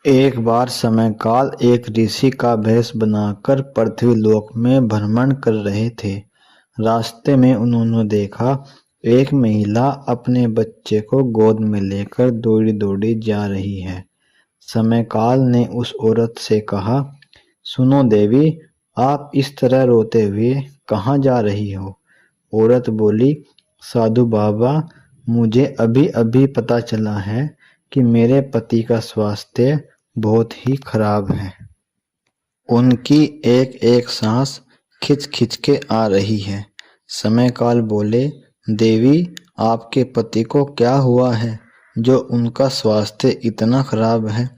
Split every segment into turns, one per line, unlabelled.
एक बार समयकाल एक ऋषि का भेष बनाकर पृथ्वीलोक में भ्रमण कर रहे थे। रास्ते में उन्होंने देखा एक महिला अपने बच्चे को गोद में लेकर दौड़ी दौड़ी जा रही है। समयकाल ने उस औरत से कहा, सुनो देवी, आप इस तरह रोते हुए कहाँ जा रही हो? औरत बोली, साधु बाबा, मुझे अभी अभी पता चला है कि मेरे पति का स्वास्थ्य बहुत ही खराब है। उनकी एक एक सांस खिंच खिंच के आ रही है। समयकाल बोले, देवी, आपके पति को क्या हुआ है जो उनका स्वास्थ्य इतना खराब है?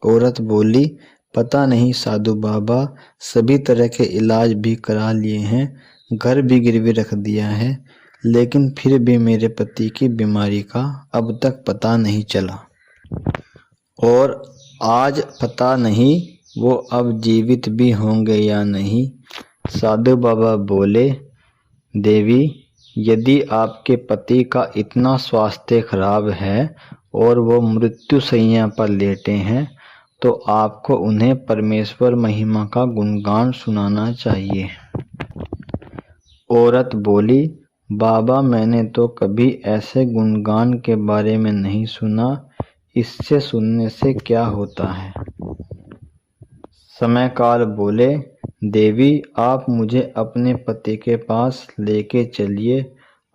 औरत बोली, पता नहीं साधु बाबा, सभी तरह के इलाज भी करा लिए हैं, घर भी गिरवी रख दिया है, लेकिन फिर भी मेरे पति की बीमारी का अब तक पता नहीं चला और आज पता नहीं वो अब जीवित भी होंगे या नहीं। साधु बाबा बोले, देवी, यदि आपके पति का इतना स्वास्थ्य खराब है और वो मृत्यु शैया पर लेटे हैं तो आपको उन्हें परमेश्वर महिमा का गुणगान सुनाना चाहिए। औरत बोली, बाबा, मैंने तो कभी ऐसे गुणगान के बारे में नहीं सुना, इससे सुनने से क्या होता है? समयकाल बोले, देवी, आप मुझे अपने पति के पास लेके चलिए,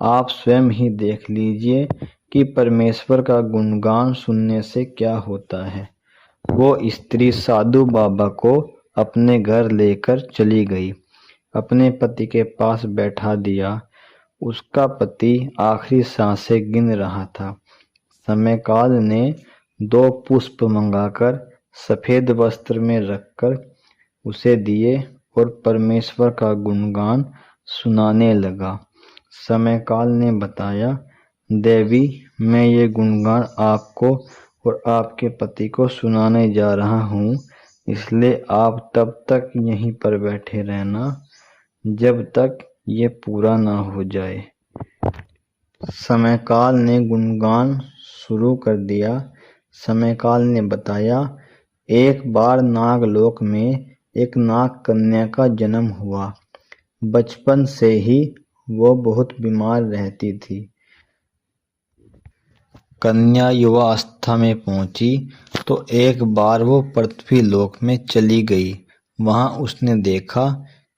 आप स्वयं ही देख लीजिए कि परमेश्वर का गुणगान सुनने से क्या होता है। वो स्त्री साधु बाबा को अपने घर लेकर चली गई, अपने पति के पास बैठा दिया। उसका पति आखिरी सांसें गिन रहा था। समयकाल ने 2 पुष्प मंगाकर सफेद वस्त्र में रखकर उसे दिए और परमेश्वर का गुणगान सुनाने लगा। समयकाल ने बताया, देवी, मैं ये गुणगान आपको और आपके पति को सुनाने जा रहा हूँ, इसलिए आप तब तक यहीं पर बैठे रहना जब तक ये पूरा ना हो जाए। समयकाल ने गुणगान शुरू कर दिया। समयकाल ने बताया, एक बार नागलोक में एक नाग कन्या का जन्म हुआ। बचपन से ही वो बहुत बीमार रहती थी। कन्या युवावस्था में पहुंची तो एक बार वो पृथ्वीलोक में चली गई। वहां उसने देखा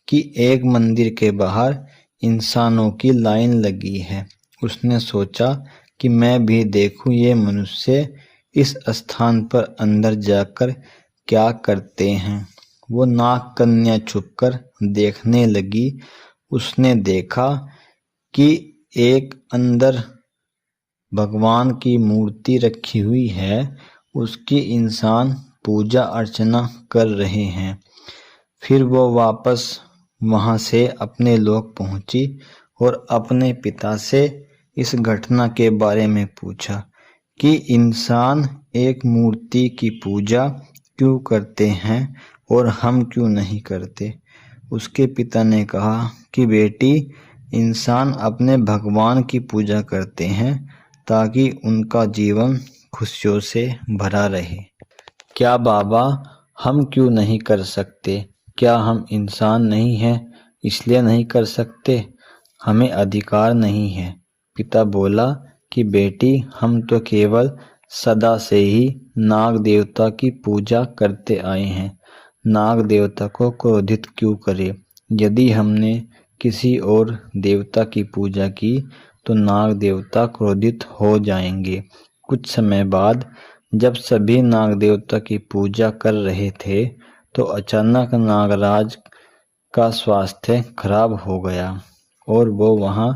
कि एक मंदिर के बाहर इंसानों की लाइन लगी है। उसने सोचा कि मैं भी देखूं ये मनुष्य इस स्थान पर अंदर जाकर क्या करते हैं। वो नाग कन्या छुपकर देखने लगी। उसने देखा कि एक अंदर भगवान की मूर्ति रखी हुई है, उसकी इंसान पूजा अर्चना कर रहे हैं। फिर वो वापस वहां से अपने लोक पहुंची और अपने पिता से इस घटना के बारे में पूछा कि इंसान एक मूर्ति की पूजा क्यों करते हैं और हम क्यों नहीं करते। उसके पिता ने कहा कि बेटी, इंसान अपने भगवान की पूजा करते हैं ताकि उनका जीवन खुशियों से भरा रहे। क्या बाबा, हम क्यों नहीं कर सकते? क्या हम इंसान नहीं हैं इसलिए नहीं कर सकते? हमें अधिकार नहीं है। पिता बोला कि बेटी, हम तो केवल सदा से ही नाग देवता की पूजा करते आए हैं। नाग देवता को क्रोधित क्यों करें? यदि हमने किसी और देवता की पूजा की तो नाग देवता क्रोधित हो जाएंगे। कुछ समय बाद जब सभी नाग देवता की पूजा कर रहे थे तो अचानक नागराज का स्वास्थ्य खराब हो गया और वो वहां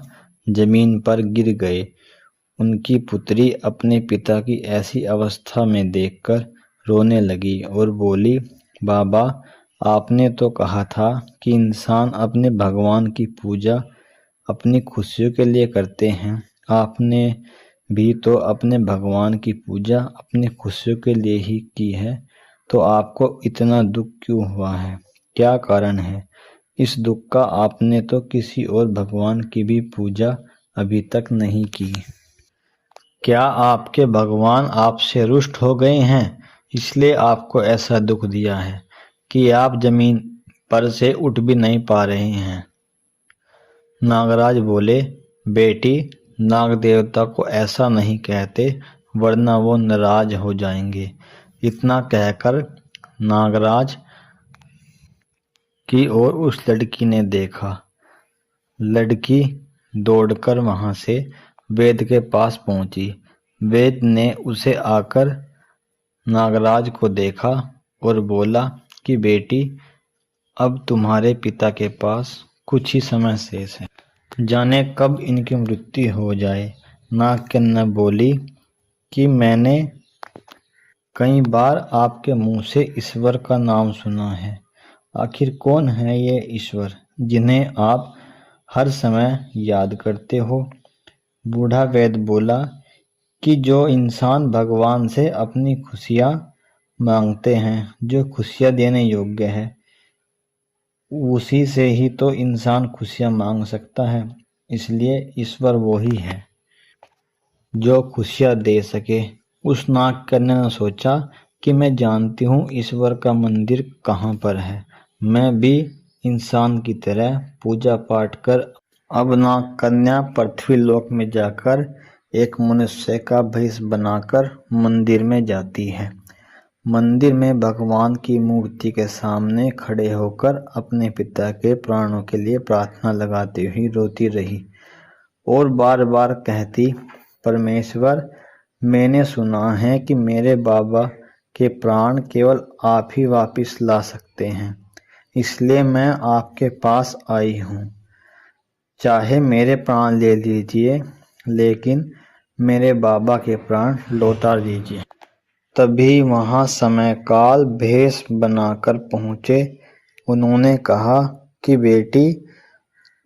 जमीन पर गिर गए। उनकी पुत्री अपने पिता की ऐसी अवस्था में देखकर रोने लगी और बोली, बाबा, आपने तो कहा था कि इंसान अपने भगवान की पूजा अपनी खुशियों के लिए करते हैं। आपने भी तो अपने भगवान की पूजा अपनी खुशियों के लिए ही की है, तो आपको इतना दुख क्यों हुआ है? क्या कारण है इस दुख का? आपने तो किसी और भगवान की भी पूजा अभी तक नहीं की। क्या आपके भगवान आपसे रुष्ट हो गए हैं? इसलिए आपको ऐसा दुख दिया है कि आप जमीन पर से उठ भी नहीं पा रहे हैं। नागराज बोले, बेटी, नाग देवता को ऐसा नहीं कहते वरना वो नाराज हो जाएंगे। इतना कहकर नागराज की ओर उस लड़की ने देखा। लड़की दौड़कर वहां से वेद के पास पहुंची। वेद ने उसे आकर नागराज को देखा और बोला कि बेटी, अब तुम्हारे पिता के पास कुछ ही समय शेष है, जाने कब इनकी मृत्यु हो जाए। नागकन्या बोली कि मैंने कई बार आपके मुंह से ईश्वर का नाम सुना है। आखिर कौन है ये ईश्वर जिन्हें आप हर समय याद करते हो? बूढ़ा वैद्य बोला कि जो इंसान भगवान से अपनी खुशियां मांगते हैं, जो खुशियां देने योग्य है, उसी से ही तो इंसान खुशियां मांग सकता है। इसलिए ईश्वर वो ही है जो खुशियां दे सके। उस नागकन्या ने सोचा कि मैं जानती हूँ ईश्वर का मंदिर कहाँ पर है। मैं भी इंसान की तरह पूजा पाठ कर। अब नागकन्या पृथ्वी लोक में जाकर एक मनुष्य का भेष बनाकर मंदिर में जाती है। मंदिर में भगवान की मूर्ति के सामने खड़े होकर अपने पिता के प्राणों के लिए प्रार्थना लगाती हुई रोती रही और बार बार कहती, परमेश्वर, मैंने सुना है कि मेरे बाबा के प्राण केवल आप ही वापिस ला सकते हैं, इसलिए मैं आपके पास आई हूँ। चाहे मेरे प्राण ले लीजिए, लेकिन मेरे बाबा के प्राण लौटा दीजिए। तभी वहां समय काल भेष बनाकर पहुंचे। उन्होंने कहा कि बेटी,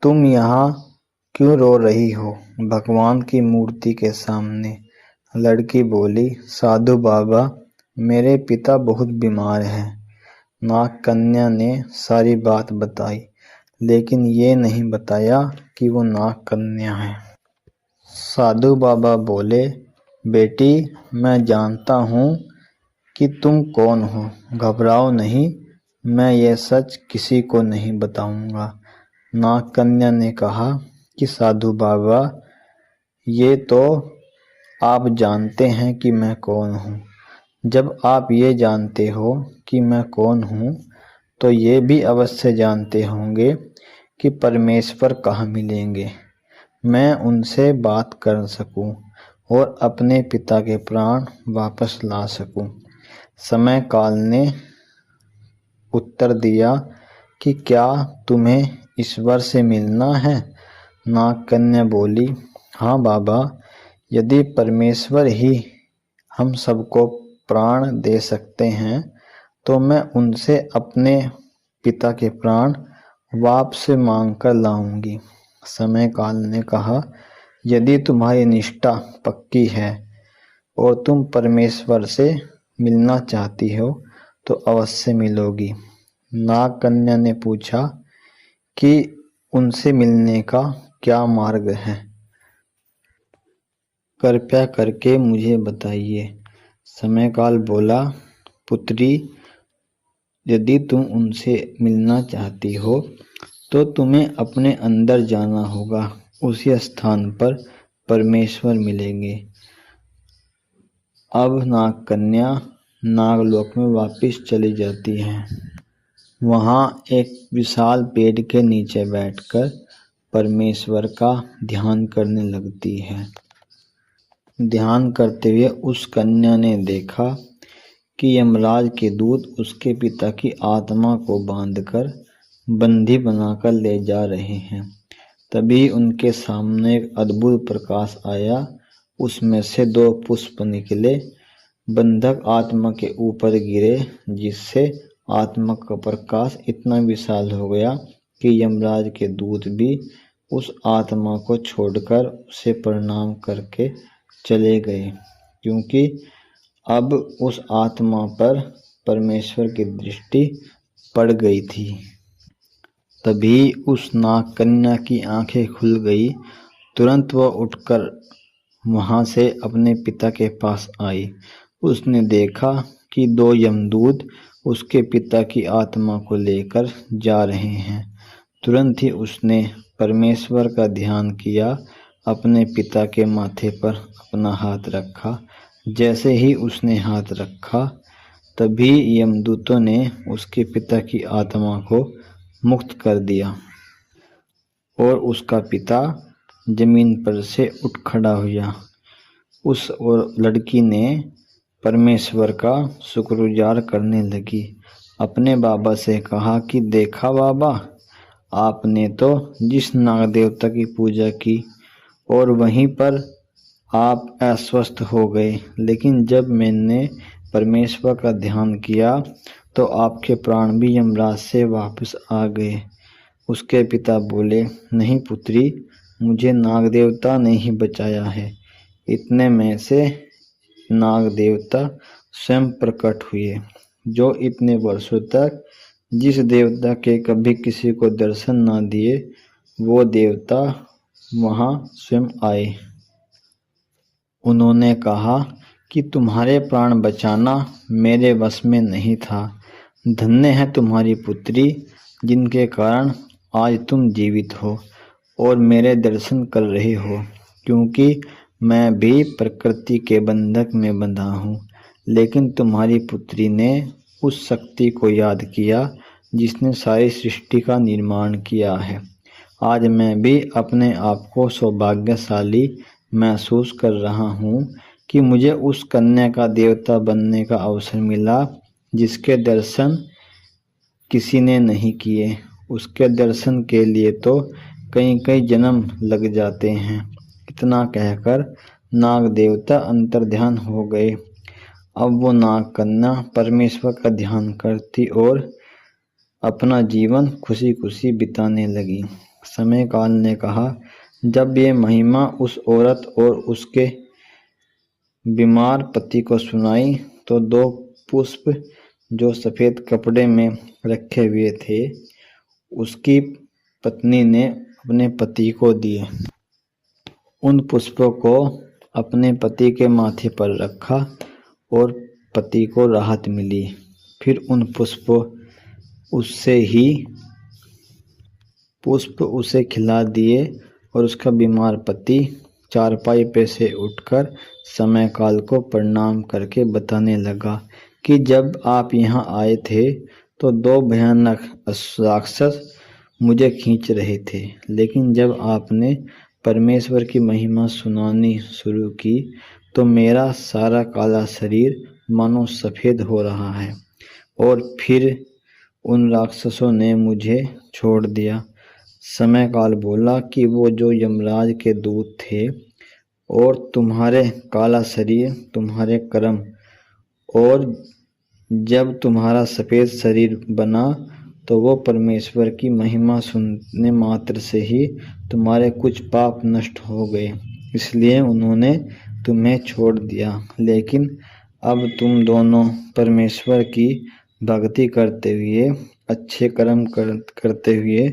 तुम यहाँ क्यों रो रही हो भगवान की मूर्ति के सामने? लड़की बोली, साधु बाबा, मेरे पिता बहुत बीमार हैं। नागकन्या ने सारी बात बताई, लेकिन ये नहीं बताया कि वो नागकन्या है। साधु बाबा बोले, बेटी, मैं जानता हूँ कि तुम कौन हो, घबराओ नहीं, मैं ये सच किसी को नहीं बताऊंगा। नागकन्या ने कहा कि साधु बाबा, ये तो आप जानते हैं कि मैं कौन हूँ। जब आप ये जानते हो कि मैं कौन हूँ, तो ये भी अवश्य जानते होंगे कि परमेश्वर कहाँ मिलेंगे। मैं उनसे बात कर सकूं और अपने पिता के प्राण वापस ला सकूं। समय काल ने उत्तर दिया कि क्या तुम्हें ईश्वर से मिलना है? नागकन्या बोली, हाँ बाबा, यदि परमेश्वर ही हम सबको प्राण दे सकते हैं, तो मैं उनसे अपने पिता के प्राण वापस मांग कर लाऊंगी। समय काल ने कहा, यदि तुम्हारी निष्ठा पक्की है और तुम परमेश्वर से मिलना चाहती हो, तो अवश्य मिलोगी। नागकन्या ने पूछा कि उनसे मिलने का क्या मार्ग है? कृपया करके मुझे बताइए। समय काल बोला, पुत्री, यदि तुम उनसे मिलना चाहती हो, तो तुम्हें अपने अंदर जाना होगा। उसी स्थान पर परमेश्वर मिलेंगे। अब नागकन्या नागलोक में वापस चली जाती है। वहां एक विशाल पेड़ के नीचे बैठकर परमेश्वर का ध्यान करने लगती है। ध्यान करते हुए उस कन्या ने देखा कि यमराज के दूत उसके पिता की आत्मा को बांधकर बंदी बनाकर ले जा रहे हैं। तभी उनके सामने एक अद्भुत प्रकाश आया। उसमें से 2 पुष्प निकले, बंधक आत्मा के ऊपर गिरे, जिससे आत्मा का प्रकाश इतना विशाल हो गया कि यमराज के दूत भी उस आत्मा को छोड़कर उसे प्रणाम करके चले गए, क्योंकि अब उस आत्मा पर परमेश्वर की दृष्टि पड़ गई थी। तभी उस नागकन्या की आंखें खुल गई। तुरंत वह उठकर वहां से अपने पिता के पास आई। उसने देखा कि 2 यमदूत उसके पिता की आत्मा को लेकर जा रहे हैं। तुरंत ही उसने परमेश्वर का ध्यान किया, अपने पिता के माथे पर अपना हाथ रखा। जैसे ही उसने हाथ रखा, तभी यमदूतों ने उसके पिता की आत्मा को मुक्त कर दिया और उसका पिता जमीन पर से उठ खड़ा हुआ। उस और लड़की ने परमेश्वर का शुक्रगुजार करने लगी। अपने बाबा से कहा कि देखा बाबा, आपने तो जिस नाग देवता की पूजा की और वहीं पर आप अस्वस्थ हो गए, लेकिन जब मैंने परमेश्वर का ध्यान किया तो आपके प्राण भी यमराज से वापस आ गए। उसके पिता बोले, नहीं पुत्री, मुझे नाग देवता ने ही बचाया है। इतने में से नाग देवता स्वयं प्रकट हुए, जो इतने वर्षों तक जिस देवता के कभी किसी को दर्शन ना दिए, वो देवता वहां स्वयं आए। उन्होंने कहा कि तुम्हारे प्राण बचाना मेरे वश में नहीं था। धन्य है तुम्हारी पुत्री, जिनके कारण आज तुम जीवित हो और मेरे दर्शन कर रहे हो, क्योंकि मैं भी प्रकृति के बंधक में बंधा हूँ। लेकिन तुम्हारी पुत्री ने उस शक्ति को याद किया जिसने सारी सृष्टि का निर्माण किया है। आज मैं भी अपने आप को सौभाग्यशाली महसूस कर रहा हूँ कि मुझे उस कन्या का देवता बनने का अवसर मिला जिसके दर्शन किसी ने नहीं किए। उसके दर्शन के लिए तो कई कई जन्म लग जाते हैं। इतना कहकर नाग देवता अंतर्ध्यान हो गए। अब वो नाग कन्या परमेश्वर का ध्यान करती और अपना जीवन खुशी खुशी बिताने लगी। समय काल ने कहा, जब ये महिमा उस औरत और उसके बीमार पति को सुनाई तो 2 पुष्प जो सफेद कपड़े में रखे हुए थे, उसकी पत्नी ने अपने पति को दिए। उन पुष्पों को अपने पति के माथे पर रखा और पति को राहत मिली। फिर उन पुष्प उसे खिला दिए और उसका बीमार पति चारपाई पे से उठकर समय काल को प्रणाम करके बताने लगा कि जब आप यहाँ आए थे तो 2 भयानक राक्षस मुझे खींच रहे थे, लेकिन जब आपने परमेश्वर की महिमा सुनानी शुरू की तो मेरा सारा काला शरीर मानो सफ़ेद हो रहा है और फिर उन राक्षसों ने मुझे छोड़ दिया। समय काल बोला कि वो जो यमराज के दूत थे और तुम्हारे काला शरीर तुम्हारे कर्म, और जब तुम्हारा सफ़ेद शरीर बना तो वो परमेश्वर की महिमा सुनने मात्र से ही तुम्हारे कुछ पाप नष्ट हो गए, इसलिए उन्होंने तुम्हें छोड़ दिया। लेकिन अब तुम दोनों परमेश्वर की भक्ति करते हुए, अच्छे कर्म करते हुए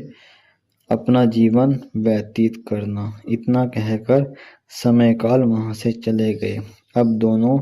अपना जीवन व्यतीत करना। इतना कहकर समय काल वहाँ से चले गए। अब दोनों